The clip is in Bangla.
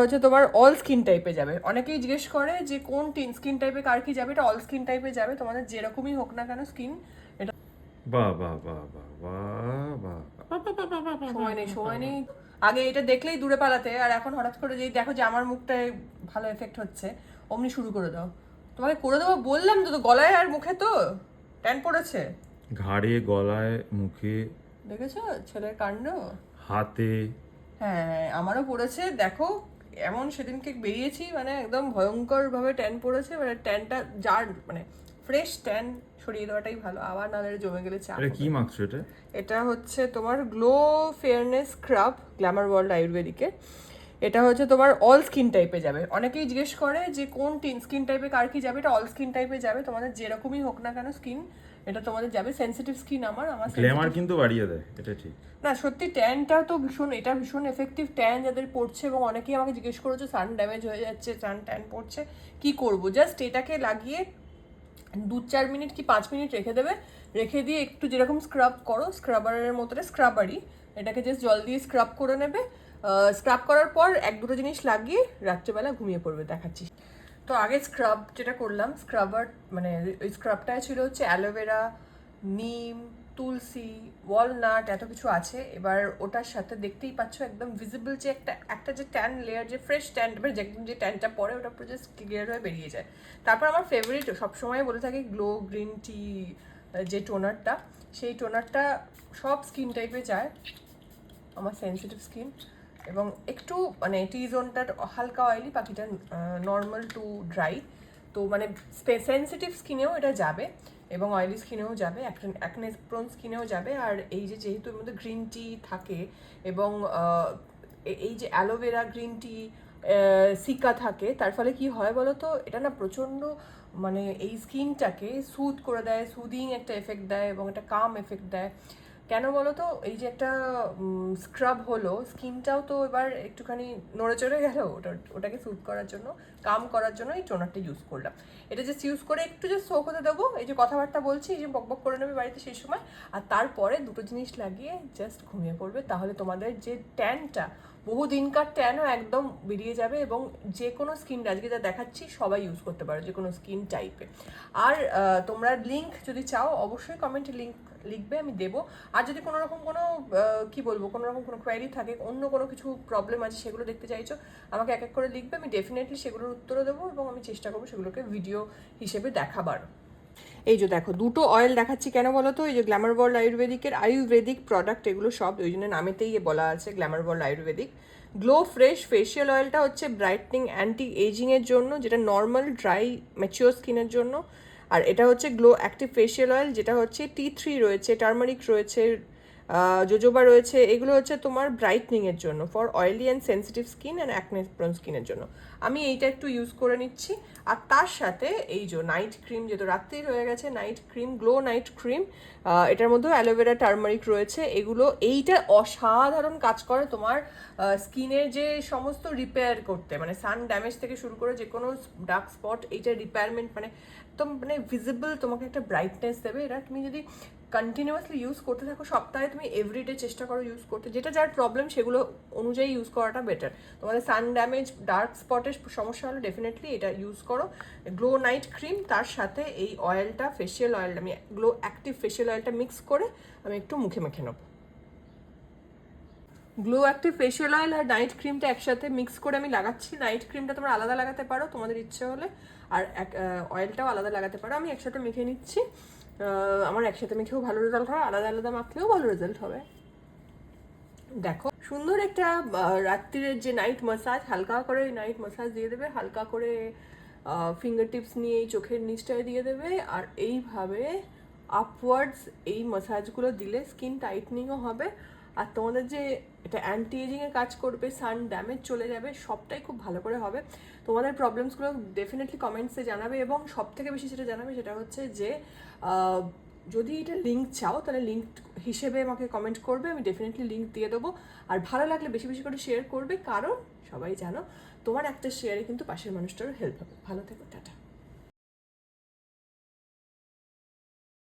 হচ্ছে তোমার অল স্কিন টাইপে যাবে। অনেকেই জিজ্ঞেস করে যে কোন স্কিন টাইপে কার কি যাবে। এটা অল স্কিন টাইপে যাবে, তোমাদের যেরকমই হোক না কেন স্কিন। এটা বাহ বাহ বাহ বাহ বাহ বাহ। সময় নেই। আগে এটা দেখলেই দূরে পালাতে, আর এখন হঠাৎ করে যেই দেখো যে আমার মুখটায় ভালো এফেক্ট হচ্ছে, অমনি শুরু করে দাও। তোমাকে করে দেবো বললাম তো, গলায় আর মুখে তো ট্যান পড়েছে। ঘাড়ে, গলায়, মুখে, দেখেছো ছেলের কাণ্ড। হাতে। হ্যাঁ আমারও পড়েছে দেখো। এমন সেদিনকে বেরিয়েছি, মানে একদম ভয়ঙ্কর ভাবে ট্যান পড়েছে। মানে ট্যানটা যার মানে ফ্রেশ ট্যান সরিয়ে দেওয়াটাই ভালো, আবার নাহলে জমে গেলে চাপ এটা কি হবে। মাখছো এটা? এটা হচ্ছে তোমার glow fairness scrub, glamour world আয়ুর্বেদিকের। এটা হচ্ছে তোমার অল স্কিন টাইপে যাবে। অনেকেই জিজ্ঞেস করে যে কোন স্কিন টাইপে কার কি যাবে। এটা অল স্কিন টাইপে যাবে, তোমাদের যেরকমই হোক না কেন স্কিন, এটা তোমাদের যাবে। সেনসিটিভ স্কিন আমার গ্ল্যামার sensitive। কিন্তু বাড়িয়ে দেয়, এটা ঠিক। না সত্যি ট্যানটা তো ভীষণ, এটা ভীষণ এফেক্টিভ ট্যান যাদের পড়ছে। এবং অনেকেই আমাকে জিজ্ঞেস করেছে সান ড্যামেজ হয়ে যাচ্ছে, ট্যান পড়ছে, কি করব। জাস্ট এটাকে লাগিয়ে 2-4 মিনিট কি 5 মিনিট রেখে দেবে। রেখে দিয়ে একটু যেরকম স্ক্রাব করো, স্ক্রাবারের মতো স্ক্রাবারই, এটাকে জাস্ট জল দিয়ে স্ক্রাব করে নেবে। স্ক্রাব করার পর 1-2 জিনিস লাগিয়ে রাত্রেবেলা ঘুমিয়ে পড়বে। দেখাচ্ছি। তো আগে স্ক্রাব যেটা করলাম, স্ক্রাবার মানে ওই স্ক্রাবটা ছিল হচ্ছে অ্যালোভেরা, নিম, তুলসী, ওয়ালনাট, এত কিছু আছে। এবার ওটার সাথে দেখতেই পাচ্ছ একদম ভিজিবল যে একটা যে ট্যান লেয়ার, যে ফ্রেশ ট্যান, এবার যে ট্যানটা পরে ওটা পুরো জাস্ট ক্লিয়ার হয়ে বেরিয়ে যায়। তারপর আমার ফেভারিট, সবসময় বলে থাকি, গ্লো গ্রিন টি যে টোনারটা, সেই টোনারটা সব স্কিন টাইপে যায়। আমার সেন্সিটিভ স্কিন এবং একটু মানে টি জোনটা হালকা অয়েলি, বাকিটা নর্মাল টু ড্রাই। তো মানে সেন্সিটিভ স্কিনেও এটা যাবে এবং অয়েলি স্কিনেও যাবে, অ্যাকনে প্রোন স্কিনেও যাবে। আর এই যে যেহেতু এর মধ্যে গ্রিন টি থাকে এবং এই যে অ্যালোভেরা, গ্রিন টি, সিকা থাকে, তার ফলে কি হয় বলো তো, এটা না প্রচণ্ড মানে এই স্কিনটাকে সুদ করে দেয়, সুদিং একটা এফেক্ট দেয় এবং একটা কাম এফেক্ট দেয়। কেন বলো তো, এই যে একটা স্ক্রাব হলো, স্কিনটাও তো এবার একটুখানি নড়ে চড়ে গেল, ওটাকে সুদ করার জন্য, কাম করার জন্য এই টোনারটা ইউজ করলাম। এটা জাস্ট ইউজ করে একটু জাস্ট সোক হতে দেবো। এই যে কথাবার্তা বলছি, এই যে বকবক করে নেবে বাড়িতে সেই সময়, আর তারপরে 2টো জিনিস লাগিয়ে জাস্ট ঘুমিয়ে পড়বে। তাহলে তোমাদের যে ট্যানটা, বহু দিনকার ট্যানও একদম বেরিয়ে যাবে। এবং যে কোনো স্কিন, আজকে যা দেখাচ্ছি সবাই ইউজ করতে পারো, যে কোনো স্কিন টাইপে। আর তোমরা লিঙ্ক যদি চাও অবশ্যই কমেন্টে লিঙ্ক লিখবে, আমি দেবো। আর যদি কোনো রকম কোনো কি বলবো, কোনো রকম কোনো কোয়ারি থাকে, অন্য কোনো কিছু প্রবলেম আছে, সেগুলো দেখতে চাইছো, আমাকে এক এক করে লিখবে, আমি ডেফিনেটলি সেগুলোর উত্তরও দেবো এবং আমি চেষ্টা করবো সেগুলোকে ভিডিও হিসেবে দেখাবার। এই যে দেখো 2টো অয়েল দেখাচ্ছি, কেন বলো তো, এই যে গ্ল্যামার ওয়ার্ল্ড আয়ুর্বেদিকের আয়ুর্বেদিক প্রোডাক্ট এগুলো সব, ওই জন্য নামেতেই বলা আছে Glamour world Ayurvedic. Glow fresh facial অয়েলটা হচ্ছে ব্রাইটনিং অ্যান্টি এজিংয়ের জন্য, যেটা নর্মাল ড্রাই ম্যাচিওর স্কিনের জন্য। আর এটা হচ্ছে গ্লো অ্যাক্টিভ ফেশিয়াল অয়েল, যেটা হচ্ছে টি3 রয়েছে, টার্মারিক রয়েছে, জোজোবা রয়েছে। এগুলো হচ্ছে তোমার ব্রাইটনিংয়ের জন্য, for oily and sensitive skin and acne prone স্কিনের জন্য। আমি এইটা একটু ইউজ করে নিচ্ছি। আর তার সাথে এই যে নাইট ক্রিম, যেহেতু রাত্রির হয়ে গেছে, night cream, glow night cream, এটার মধ্যেও অ্যালোভেরা, টার্মারিক রয়েছে। এগুলো এইটা অসাধারণ কাজ করে তোমার স্কিনের যে সমস্ত রিপেয়ার করতে, মানে সান ড্যামেজ থেকে শুরু করে যে কোনো ডার্ক স্পট, এইটা রিপেয়ারমেন্ট মানে একদম মানে ভিজিবল তোমাকে একটা ব্রাইটনেস দেবে। এটা তুমি যদি কন্টিনিউয়াসলি ইউজ করতে থাকো, সপ্তাহে তুমি এভরিডে চেষ্টা করো ইউজ করতে, যেটা যার প্রবলেম সেগুলো অনুযায়ী ইউজ করাটা বেটার। তোমাদের সান ড্যামেজ, ডার্ক স্পটের সমস্যা হলে ডেফিনেটলি এটা ইউজ করো। গ্লো নাইট ক্রিম, তার সাথে এই অয়েলটা, ফেশিয়াল অয়েলটা, আমি গ্লো অ্যাক্টিভ ফেশিয়াল অয়েলটা মিক্স করে আমি একটু মুখে মেখে নেবো। গ্লো অ্যাক্টিভ ফেশিয়াল অয়েল আর নাইট ক্রিমটা একসাথে মিক্স করে আমি লাগাচ্ছি। নাইট ক্রিমটা তোমরা আলাদা লাগাতে পারো তোমাদের ইচ্ছে হলে, আর অয়েলটাও আলাদা লাগাতে পারো। আমি একসাথে মেখে নিচ্ছি। আমার একসাথে মেখেও ভালো রেজাল্ট হয়, আলাদা আলাদা মাখলেও ভালো রেজাল্ট হবে। দেখো সুন্দর একটা রাত্রিরের যে নাইট মাসাজ, হালকা করে নাইট মাসাজ দিয়ে দেবে, হালকা করে ফিঙ্গার টিপস নিয়ে এই চোখের নিচটায় দিয়ে দেবে। আর এইভাবে আপওয়ার্ডস এই মাসাজগুলো দিলে স্কিন টাইটনিংও হবে, আর তোমাদের যে এটা অ্যান্টি এজিংয়ের কাজ করবে, সান ড্যামেজ চলে যাবে, সবটাই খুব ভালো করে হবে। তোমাদের প্রবলেমসগুলো ডেফিনেটলি কমেন্টসে জানাবে। এবং সব থেকে বেশি যেটা জানাবে সেটা হচ্ছে যে যদি এটা লিঙ্ক চাও তাহলে লিঙ্ক হিসেবে আমাকে কমেন্ট করবে, আমি ডেফিনেটলি লিঙ্ক দিয়ে দেবো। আর ভালো লাগলে বেশি বেশি করে শেয়ার করবে, কারণ সবাই জানো তোমার একটা শেয়ারে কিন্তু পাশের মানুষটারও হেল্প হবে। ভালো থেকো, টাটা।